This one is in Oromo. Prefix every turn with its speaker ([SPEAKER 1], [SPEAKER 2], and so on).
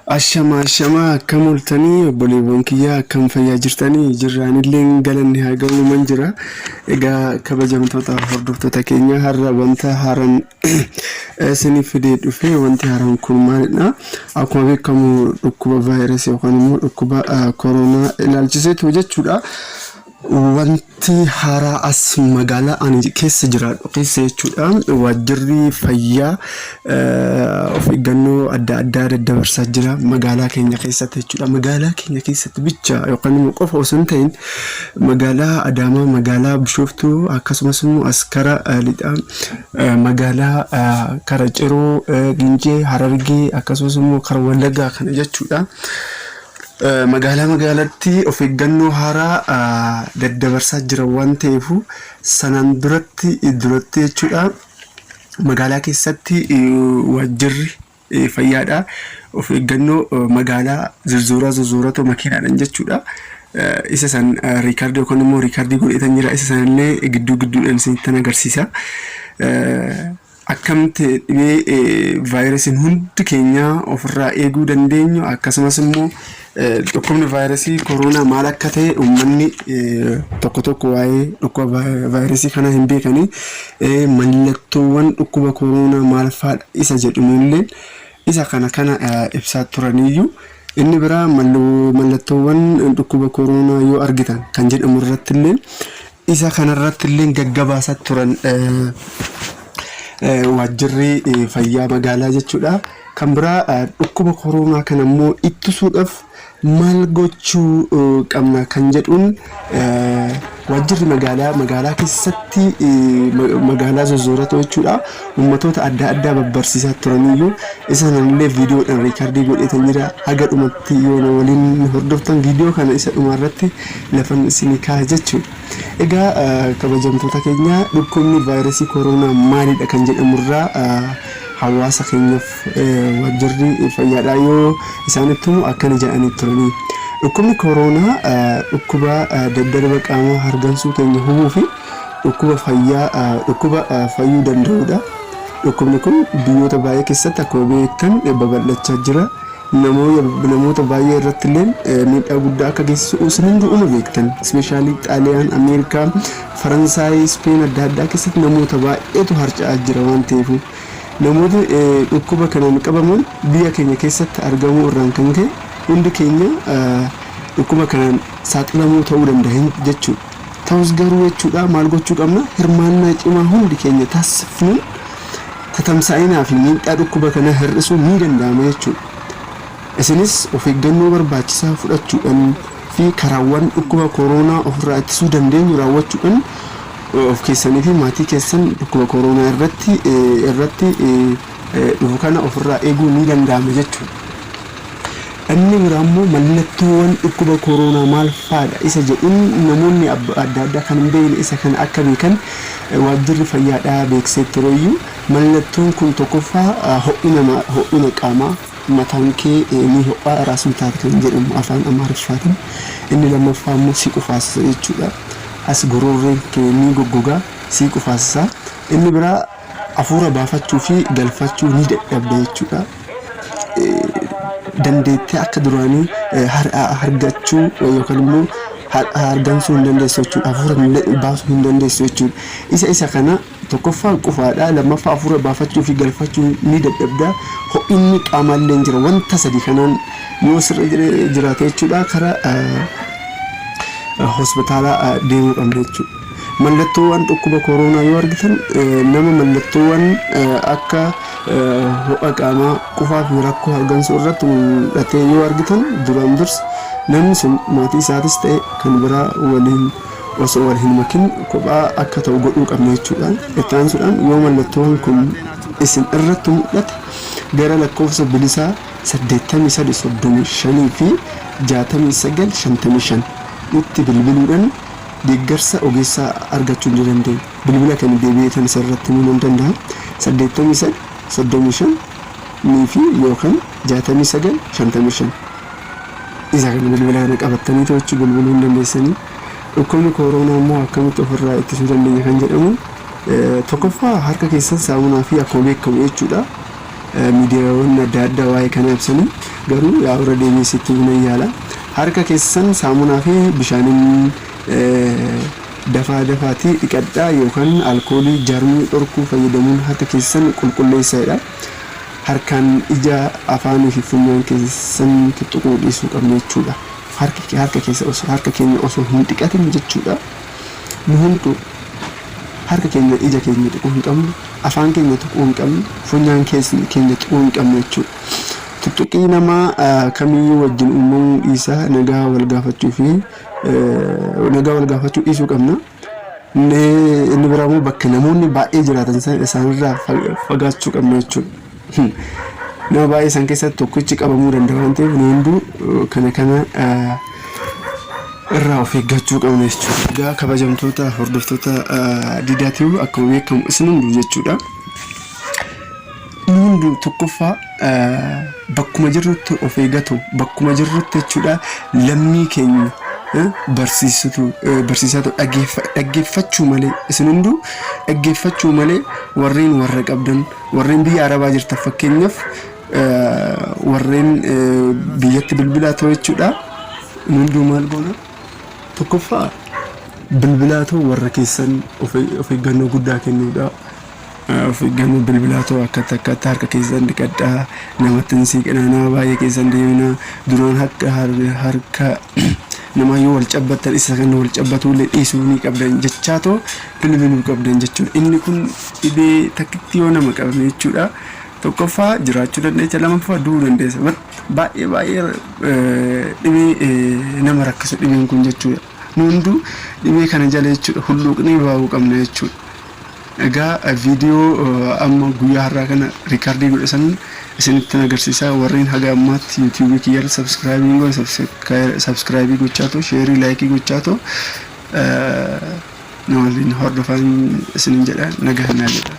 [SPEAKER 1] Ashama akkam oltanii obboleewwan kiyyaa akkam fayyaa jirtanii jirraanillee galanni haa ga'u jira. Egaa kabajamtoota hordoftoota keenya har'a wanta haaraan isiniif fidee dhufe wanti haaraan kun maalidha? Akkuma beekamu dhukkuba vaayirasii yookaan immoo dhukkuba koronaa ilaalchiseetu jechuudha. Wanti haaraa as magaalaa ani keessa jiraadhu keessa jechuudha. Waajjirri fayyaa of eeggannoo adda addaa daddabarsaa jira magaalaa keenya keessatti jechuudha. Magaalaa keenya keessatti bicha yookaan immoo qofa osoo hin ta'in magaalaa Adaamaa, magaalaa Bishooftuu akkasumas immoo Askara Lixaa, magaalaa Kara Ciroo, Gincee, Harargee akkasumas immoo Kara Wallaggaa kana jechuudha. magaalatti of eeggannoo haaraa daddabarsaa jira waan ta'eef sanaan duratti jechuudha. Magaalaa keessatti waajjirri fayyaadha of eeggannoo magaalaa zurzuuratu makiinaadhaan jechuudha. Isa san riikaardii yookaan immoo riikaardii godhatan jira. Isa sanallee gidduudhaan isinitti agarsiisa. Akkamitti dhibee vaayirasiin hundi keenya ofirraa eeguu dandeenyu akkasumas immoo dhukkubni vaayirasii koronaa maal akka ta'e uummanni tokko waa'ee dhukkuba vaayirasii kana hin beekanii mallattoowwan dhukkuba koronaa maal fa'aadha isa jedhamullee isa kana ibsaa turaniyyuu inni biraa mallattoowwan dhukkuba koronaa yoo argitan kan jedhamu irrattillee isa kanarrattillee gaggabaasaa turan waajjirri fayyaa magaalaa jechuudha. Kan biraa dhukkuba koronaa kana immoo ittisuudhaaf maal gochuu qabna kan jedhuun waajjirri magaalaa keessatti magaalaa zozzooratu jechuudha. Ummatoota adda addaa babbarsiisaa turaniyyuu isaanillee viidiyoodhaan riikaardii godhatan jira. Haga dhumatti yoo waliin hordoftan viidiyoo kana isa dhumarratti lafan isinii kaa'e jechuudha. Egaa kabajamtoota keenya dhukkubni vaayirasii koronaa maalidha kan jedhamurraa hawaasa keenyaaf waajjirri fayyaadhaa yoo isaanitti akkana jedhanii turanii. Dhukkubni koronaa dhukkuba daddarba qaamaa hargansuu keenya hubuu fi dhukkuba fayyuu danda'udha. Dhukkubni kun biyyoota baay'ee keessatti akkuma beektan babal'achaa jira. Namoota baay'ee irratti illee miidhaa guddaa akka geessisu isin hunduu beektan. Ispeeshaalii Xaaliyaan, Ameerikaa, Faransaay, Ispeen adda addaa keessatti namoota baay'eetu harca'aa jira waan ta'eef namoonni dhukkuba kanaan qabaman biyya keenya keessatti argamuu irraan kan ka'e hundi keenya dhukkuba kanaan saaxilamuu ta'uu danda'a jechuudha. Ta'us garuu jechuudha maal gochuu qabna? Hirmaannaa cimaa hundi keenya taasifnu tatamsa'inaa fi miidhaa dhukkuba kana hir'isuu ni danda'ama jechuudha. Isinis of eeggannoo barbaachisaa fudhachuudhaan fi karaawwan dhukkuba koronaa ofirraa ittisuu dandeenyu raawwachuudhaan of keessanii fi maatii keessan dhukkuba koronaa irratti dhufu kana ofirraa eeguu ni danda'ama jechuudha. Inni biraa immoo mallattoowwan dhukkuba koronaa maal fa'aadha isa jedhuun namoonni adda addaa kan hin beekne isa kana akka beekan waajjirri fayyaadhaa beeksisee tureyyuu mallattoon kun tokkoffaa ho'ina qaamaa mataan kee ni ho'aa raas mataati kan jedhamu afaan Amaariffaatiin. Inni lammaffaa immoo si qufaasisa jechuudha. As goroorreen kee ni goggogaa si qufaasisa. Inni biraa hafuura baafachuu fi galfachuu ni dadhabda jechuudha. Dandeettee akka duraanii hargachuu yookaan immoo hargansuu hin dandeessu jechuudha. Hafuura baasuu hin dandeessu jechuudha. Isa kana tokkoffaa qufaadha, lammaffaa hafuura baafachuu fi galfachuu ni dadhabda. Ho'inni qaamallee jira. Wanta sadii kanaan yoo sirra jiraate jechuudha karaa hospitaalaa deemuu qabna jechuudha. Mallattoowwan dhukkuba koronaa yoo argitan nama mallattoowwan akka ho'a qaamaa, qufaa fi rakkoo hargansuu irratti mul'ate yoo argitan duraan dursa namni sun maatii isaatis ta'e kan biraa waliin osoo wal hin makin kophaa akka ta'u godhuu qabna jechuudha. Itti aansuudhaan yoo mallattoowwan kun isin irratti mul'ate gara lakkoofsa bilisaa 8335 fi 6955 itti bilbiluudhaan deeggarsa ogeessaa argachuu ni dandeenya. Bilbila kan deebi'eetan isarratti himuu danda'a. 8335 ni fi yookaan 6955 isa kan bilbila kana qabattanii to'achuu bilbiluu dandeessanii. Dhukkubni koronaa immoo akkamitti ofirraa ittisuu dandeenya kan jedhamu tokkoffaa harka keessan saamunaa fi akkuma beekamu jechuudha. Miidiyaawwan adda addaa waa'ee kana ibsanii garuu yaa warra deemisitti buna yaala harka keessan saamunaa fi bishaaniin dafaati dhiqadhaa yookaan alkoolii jarmii dhorkuu fayyadamuun harka keessan qulqulleessadha. Harkaan ija afaanii fi funyaan keessan tuttuquu dhiisuu qabna jechuudha. Harka keenya osoo hin dhiqatin jechuudha. Nu hunduu harka keenya ija keenya tuquu hin qabnu, afaan keenya tuquu hin qabnu, funyaan keenya tuquu hin qabnu jechuudha. Tuttuqii namaa kamiyyuu wajjin uumamuu isaa nagaa wal gaafachuu dhiisuu qabna. Inni biraammoo bakka namoonni baay'ee jiraatan isaanirraa fagaachuu qabna jechuudha. Nama baay'ee isaan keessatti tokkichi qabamuu danda'a waan ta'eef nu hunduu kana irraa of eeggachuu qabna jechuudha. Egaa kabajamtoota hordoftoota Diidaa akkuma beekamu isin hunduu jechuudha. Nu hunduu tokkoffaa bakkuma jirrutti of eeggatu bakkuma jirrutti jechuudha lammii keenya barsiisatu dhaggeeffachuu malee isin hunduu dhaggeeffachuu malee warreen warra qabdan warreen biyya Arabaa jirtan fakkeenyaaf warreen biyyatti bilbilaa ta'u jechuudha. Hunduu maal goona tokkoffaa bilbilaa ta'u warra keessan of eeggannoo guddaa kennuudha. Of eeggannoo bilbilaa ta'u akka harka keessan dhiqadhaa namatti hin siiqinaa nama baay'ee keessan deemina duraan harka nama yoo wal cabbattan isa kan wal cabbatullee dhiisuu ni qabdan jechaatoo bilbiluu qabdan jechuudha. Inni kun dhibee takkitti yoo nama qabame jechuudha. Tokkoffaa jiraachuu dandeessa lammaffaa du'uu dandeessa. Baay'ee dhibee nama rakkisu dhibeen kun jechuudha. Nu hunduu dhibee kana jala jechuudha hulluuqnee baa'uu qabna jechuudha. Egaa viidiyoo amma guyyaa har'aa kana riikaardii godhasan isinitti agarsiisaa warreen haga ammaatti YouTube kiyyal subscribe gochaatoo share like gochaatoo nama waliin hordofan isinin jedha nagaa jedha.